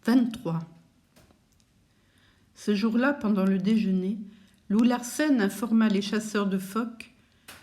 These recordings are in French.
23. Ce jour-là, pendant le déjeuner, Lou Larsen informa les chasseurs de phoques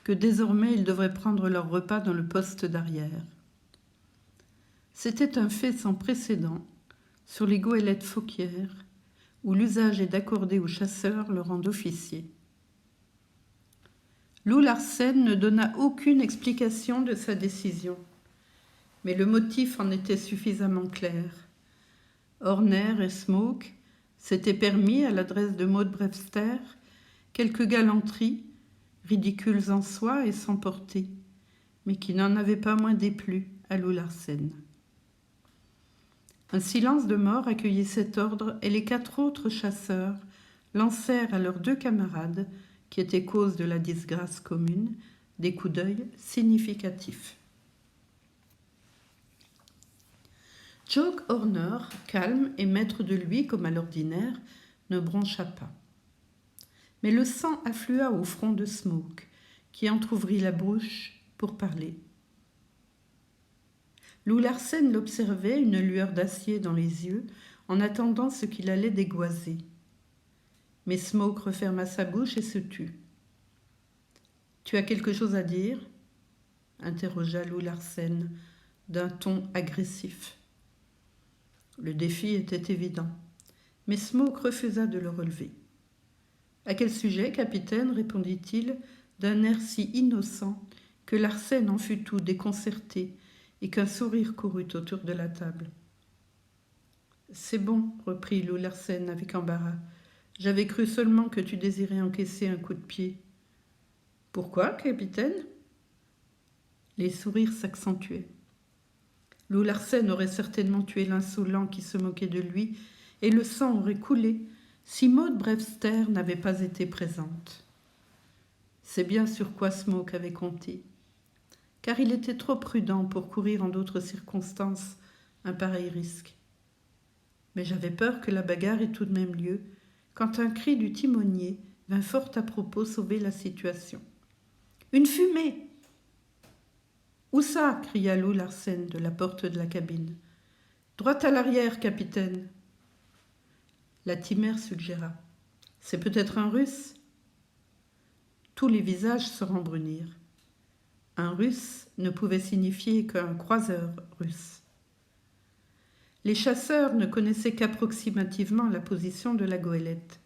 que désormais ils devraient prendre leur repas dans le poste d'arrière. C'était un fait sans précédent sur les goélettes phoquières, où l'usage est d'accorder aux chasseurs le rang d'officier. Lou Larsen ne donna aucune explication de sa décision, mais le motif en était suffisamment clair. Horner et Smoke s'étaient permis, à l'adresse de Maud Brewster, quelques galanteries, ridicules en soi et sans portée, mais qui n'en avaient pas moins déplu à Lou Larsen. Un silence de mort accueillit cet ordre et les 4 autres chasseurs lancèrent à leurs 2 camarades, qui étaient cause de la disgrâce commune, des coups d'œil significatifs. Jock Horner, calme et maître de lui comme à l'ordinaire, ne broncha pas. Mais le sang afflua au front de Smoke, qui entr'ouvrit la bouche pour parler. Lou Larsen l'observait, une lueur d'acier dans les yeux, en attendant ce qu'il allait dégoiser. Mais Smoke referma sa bouche et se tut. « Tu as quelque chose à dire ?» interrogea Lou Larsen d'un ton agressif. Le défi était évident, mais Smoke refusa de le relever. « À quel sujet, capitaine ?» répondit-il d'un air si innocent que Larsen en fut tout déconcerté et qu'un sourire courut autour de la table. « C'est bon, reprit Lou Larsen avec embarras. « J'avais cru seulement que tu désirais encaisser un coup de pied. »« Pourquoi, capitaine ?» Les sourires s'accentuaient. Lou Larsen aurait certainement tué l'insolent qui se moquait de lui, et le sang aurait coulé si Maud Brewster n'avait pas été présente. C'est bien sur quoi Smoke avait compté, car il était trop prudent pour courir en d'autres circonstances un pareil risque. Mais j'avais peur que la bagarre ait tout de même lieu, quand un cri du timonier vint fort à propos sauver la situation. « Une fumée !»« Où ça ?» cria Lou Larsen de la porte de la cabine. « Droite à l'arrière, capitaine !» Latimer suggéra. « C'est peut-être un Russe ?» Tous les visages se rembrunirent. Un Russe ne pouvait signifier qu'un croiseur russe. Les chasseurs ne connaissaient qu'approximativement la position de la goélette.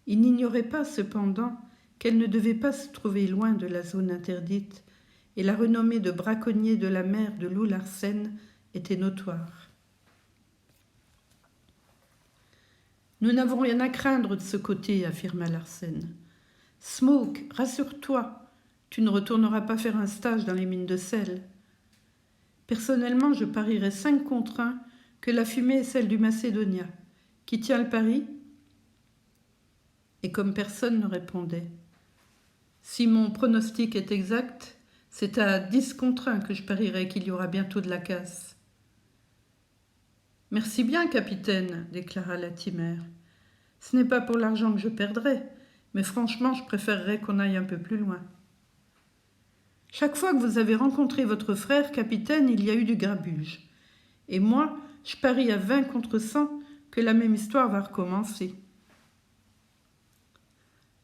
Ils n'ignoraient pas cependant qu'elle ne devait pas se trouver loin de la zone interdite, et la renommée de braconnier de la mer de Lou Larsen était notoire. « Nous n'avons rien à craindre de ce côté, » affirma Larsen. « Smoke, rassure-toi, tu ne retourneras pas faire un stage dans les mines de sel. Personnellement, je parierais 5 contre 1 que la fumée est celle du Macedonia. Qui tient le pari ?» Et comme personne ne répondait. « Si mon pronostic est exact, c'est à 10 contre 1 que je parierais qu'il y aura bientôt de la casse. »« Merci bien, capitaine, » déclara Latimer. « Ce n'est pas pour l'argent que je perdrai, mais franchement, je préférerais qu'on aille un peu plus loin. » « Chaque fois que vous avez rencontré votre frère, capitaine, il y a eu du grabuge. Et moi, je parie à 20 contre 100 que la même histoire va recommencer. »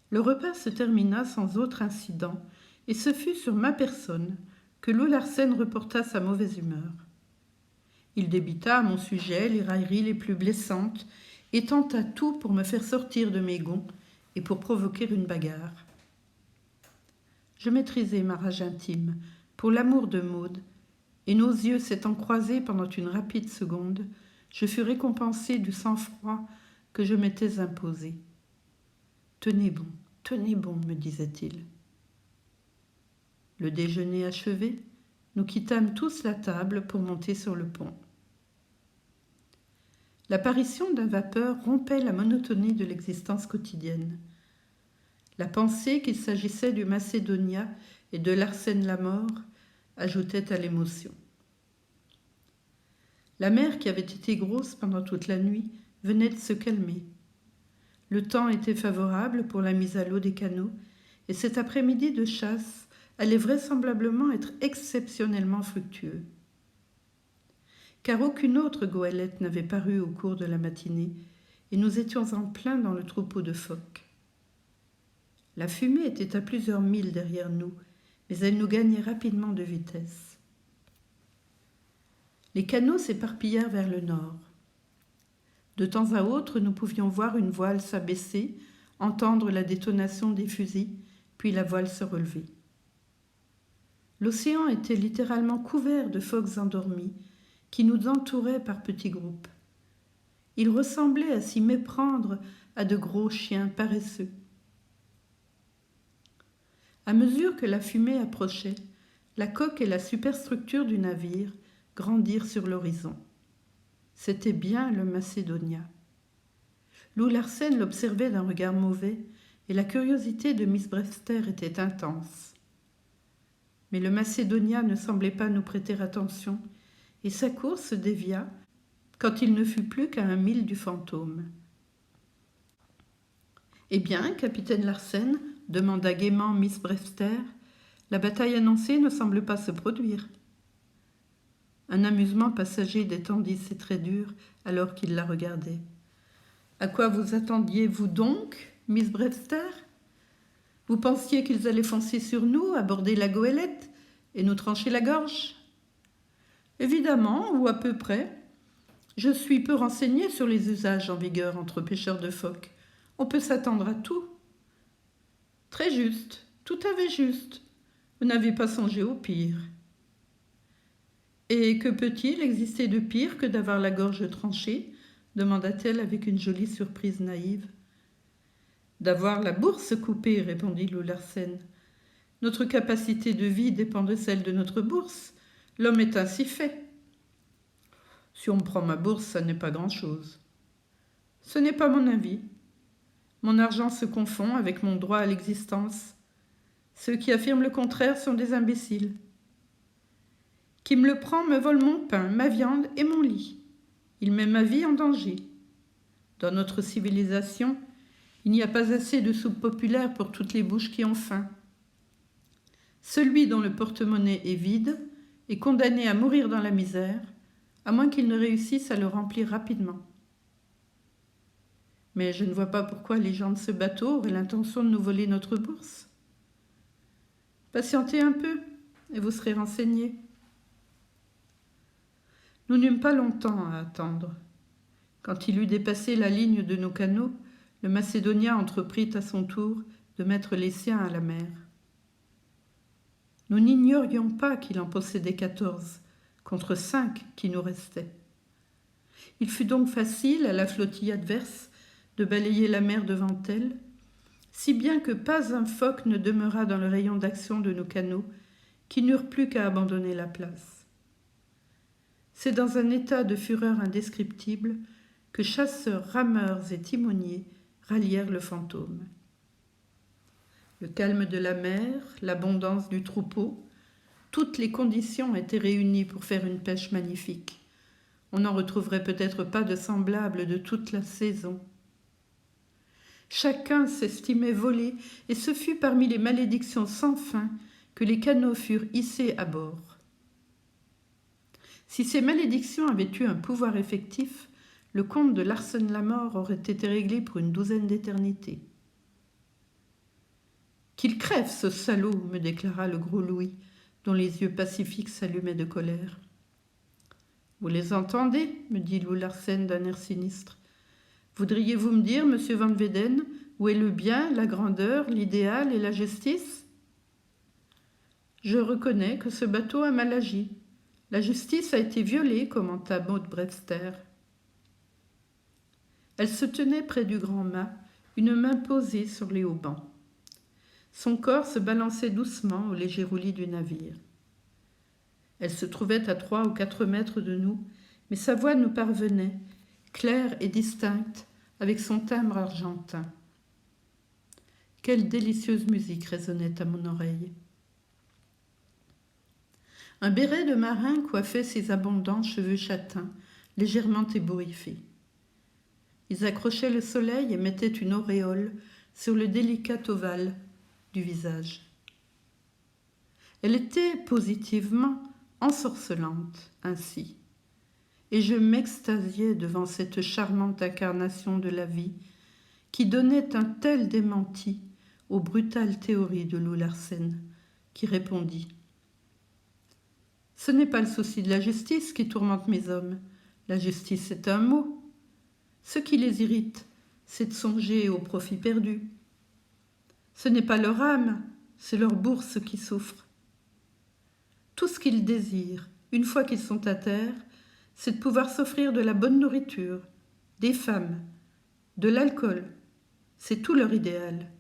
Le repas se termina sans autre incident, et ce fut sur ma personne que Lou Larsen reporta sa mauvaise humeur. Il débita à mon sujet les railleries les plus blessantes et tenta tout pour me faire sortir de mes gonds et pour provoquer une bagarre. Je maîtrisais ma rage intime, pour l'amour de Maud, et nos yeux s'étant croisés pendant une rapide seconde, je fus récompensé du sang-froid que je m'étais imposé. « Tenez bon, me disait-il. » Le déjeuner achevé, nous quittâmes tous la table pour monter sur le pont. L'apparition d'un vapeur rompait la monotonie de l'existence quotidienne. La pensée qu'il s'agissait du Macedonia et de Larsen la mort ajoutait à l'émotion. La mer, qui avait été grosse pendant toute la nuit, venait de se calmer. Le temps était favorable pour la mise à l'eau des canots, et cet après-midi de chasse allait vraisemblablement être exceptionnellement fructueux. car aucune autre goélette n'avait paru au cours de la matinée, et nous étions en plein dans le troupeau de phoques. La fumée était à plusieurs milles derrière nous, mais elle nous gagnait rapidement de vitesse. Les canots s'éparpillèrent vers le nord. De temps à autre, nous pouvions voir une voile s'abaisser, entendre la détonation des fusils, puis la voile se relever. L'océan était littéralement couvert de phoques endormis qui nous entouraient par petits groupes. Ils ressemblaient à s'y méprendre à de gros chiens paresseux. À mesure que la fumée approchait, la coque et la superstructure du navire grandirent sur l'horizon. C'était bien le Macedonia. Lou Larsen l'observait d'un regard mauvais et la curiosité de Miss Brewster était intense. Mais le Macedonia ne semblait pas nous prêter attention et sa course se dévia quand il ne fut plus qu'à 1 mille du fantôme. « Eh bien, capitaine Larsen ?» demanda gaiement Miss Brewster. « La bataille annoncée ne semble pas se produire. » Un amusement passager détendit ses traits durs alors qu'il la regardait. « À quoi vous attendiez-vous donc, Miss Brewster ? Vous pensiez qu'ils allaient foncer sur nous, aborder la goélette et nous trancher la gorge ? Évidemment, ou à peu près. Je suis peu renseignée sur les usages en vigueur entre pêcheurs de phoques. On peut s'attendre à tout. » Très juste, tout à fait juste. Vous n'avez pas songé au pire. Et que peut-il exister de pire que d'avoir la gorge tranchée ? Demanda-t-elle avec une jolie surprise naïve. D'avoir la bourse coupée, répondit Lou Larsen. Notre capacité de vie dépend de celle de notre bourse. L'homme est ainsi fait. Si on me prend ma bourse, ça n'est pas grand-chose. Ce n'est pas mon avis. Mon argent se confond avec mon droit à l'existence. Ceux qui affirment le contraire sont des imbéciles. Qui me le prend me vole mon pain, ma viande et mon lit. Il met ma vie en danger. Dans notre civilisation, il n'y a pas assez de soupe populaire pour toutes les bouches qui ont faim. Celui dont le porte-monnaie est vide est condamné à mourir dans la misère, à moins qu'il ne réussisse à le remplir rapidement. Mais je ne vois pas pourquoi les gens de ce bateau auraient l'intention de nous voler notre bourse. Patientez un peu et vous serez renseignés. Nous n'eûmes pas longtemps à attendre. Quand il eut dépassé la ligne de nos canots, le Macédonien entreprit à son tour de mettre les siens à la mer. Nous n'ignorions pas qu'il en possédait 14, contre 5 qui nous restaient. Il fut donc facile à la flottille adverse de balayer la mer devant elle, si bien que pas un phoque ne demeura dans le rayon d'action de nos canots, qui n'eurent plus qu'à abandonner la place. C'est dans un état de fureur indescriptible que chasseurs, rameurs et timoniers rallièrent le fantôme. Le calme de la mer, l'abondance du troupeau, toutes les conditions étaient réunies pour faire une pêche magnifique. On n'en retrouverait peut-être pas de semblable de toute la saison. Chacun s'estimait volé, et ce fut parmi les malédictions sans fin que les canots furent hissés à bord. Si ces malédictions avaient eu un pouvoir effectif, le compte de Larsen-la-Mort aurait été réglé pour une 12aine d'éternités. « Qu'il crève, ce salaud !» me déclara le gros Louis, dont les yeux pacifiques s'allumaient de colère. « Vous les entendez ?» me dit Lou Larsen d'un air sinistre. « Voudriez-vous me dire, monsieur Van Weyden, où est le bien, la grandeur, l'idéal et la justice ? Je reconnais que ce bateau a mal agi. La justice a été violée, commenta Maud Brewster. Elle se tenait près du grand mât, une main posée sur les haubans. Son corps se balançait doucement au léger roulis du navire. Elle se trouvait à 3 ou 4 mètres de nous, mais sa voix nous parvenait, claire et distincte, avec son timbre argentin. Quelle délicieuse musique résonnait à mon oreille. Un béret de marin coiffait ses abondants cheveux châtains, légèrement ébouriffés. Ils accrochaient le soleil et mettaient une auréole sur le délicat ovale du visage. Elle était positivement ensorcelante ainsi. et je m'extasiais devant cette charmante incarnation de la vie qui donnait un tel démenti aux brutales théories de Lou Larsen, qui répondit « Ce n'est pas le souci de la justice qui tourmente mes hommes. La justice est un mot. Ce qui les irrite, c'est de songer au profit perdu. Ce n'est pas leur âme, c'est leur bourse qui souffre. Tout ce qu'ils désirent, une fois qu'ils sont à terre, c'est de pouvoir s'offrir de la bonne nourriture, des femmes, de l'alcool. C'est tout leur idéal.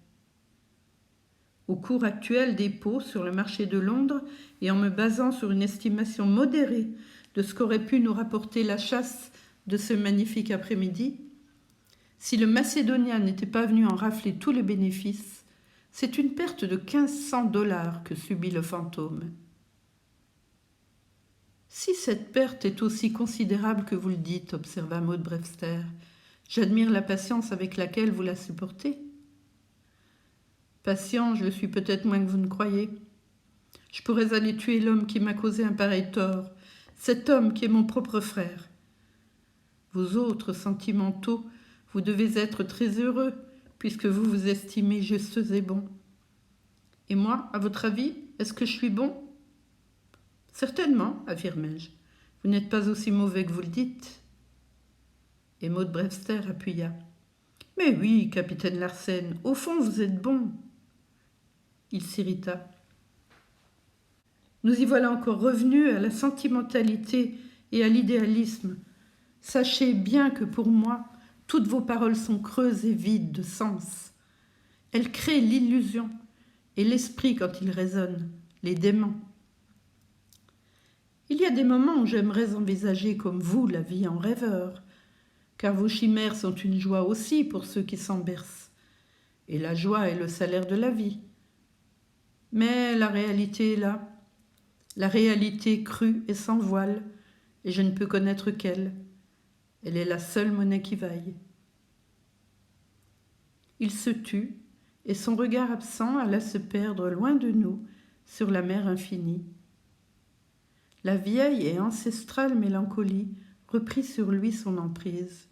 Au cours actuel des pots sur le marché de Londres et en me basant sur une estimation modérée de ce qu'aurait pu nous rapporter la chasse de ce magnifique après-midi, si le Macédonien n'était pas venu en rafler tous les bénéfices, c'est une perte de 1500 $ que subit le fantôme. Si cette perte est aussi considérable que vous le dites, observa Maud Brewster, j'admire la patience avec laquelle vous la supportez. Patient, je le suis peut-être moins que vous ne croyez. Je pourrais aller tuer l'homme qui m'a causé un pareil tort, cet homme qui est mon propre frère. Vous autres sentimentaux, vous devez être très heureux, puisque vous vous estimez justes et bons. Et moi, à votre avis, est-ce que je suis bon ? Certainement, affirmai-je. Vous n'êtes pas aussi mauvais que vous le dites. Et Maud Brewster appuya. Mais oui, capitaine Larsen, au fond, vous êtes bon. Il s'irrita. Nous y voilà encore revenus à la sentimentalité et à l'idéalisme. Sachez bien que pour moi, toutes vos paroles sont creuses et vides de sens. Elles créent l'illusion et l'esprit quand il résonne, les démons. Il y a des moments où j'aimerais envisager comme vous la vie en rêveur, car vos chimères sont une joie aussi pour ceux qui s'en bercent, et la joie est le salaire de la vie. Mais la réalité est là, la réalité crue et sans voile, et je ne peux connaître qu'elle. Elle est la seule monnaie qui vaille. Il se tut, et son regard absent alla se perdre loin de nous, sur la mer infinie. La vieille et ancestrale mélancolie reprit sur lui son emprise.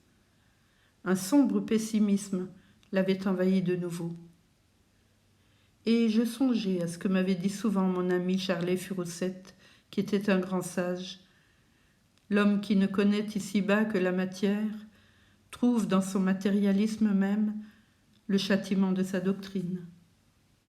Un sombre pessimisme l'avait envahi de nouveau. Et je songeais à ce que m'avait dit souvent mon ami Charlet Furosset, qui était un grand sage. L'homme qui ne connaît ici-bas que la matière trouve dans son matérialisme même le châtiment de sa doctrine.